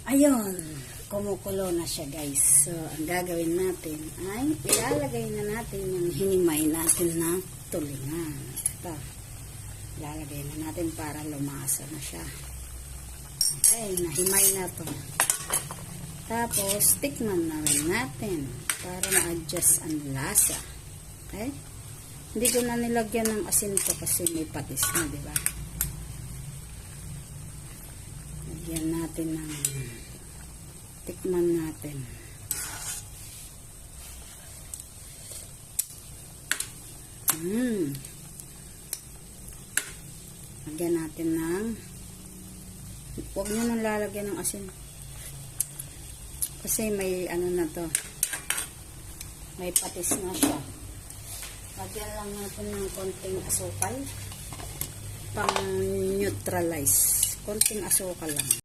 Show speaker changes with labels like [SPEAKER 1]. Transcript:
[SPEAKER 1] Ayun, kumukulo na siya guys. So, ang gagawin natin ay ilalagay na natin yung hinimay natin na tulingan. Ito, ilalagay na natin para lumasa na siya. Okay, nahimay na to. Tapos, tikman na rin natin para ma-adjust ang lasa. Okay? Hindi ko na nilagyan ng asin to kasi may patis na, di ba? Lagyan natin ng tikman natin. Lagyan natin ng huwag nyo nang lalagyan ng asin. Kasi may ano na to. May patis na siya. Lagyan lang natin ng konting asukal. Pang neutralize. Konting asukal lang.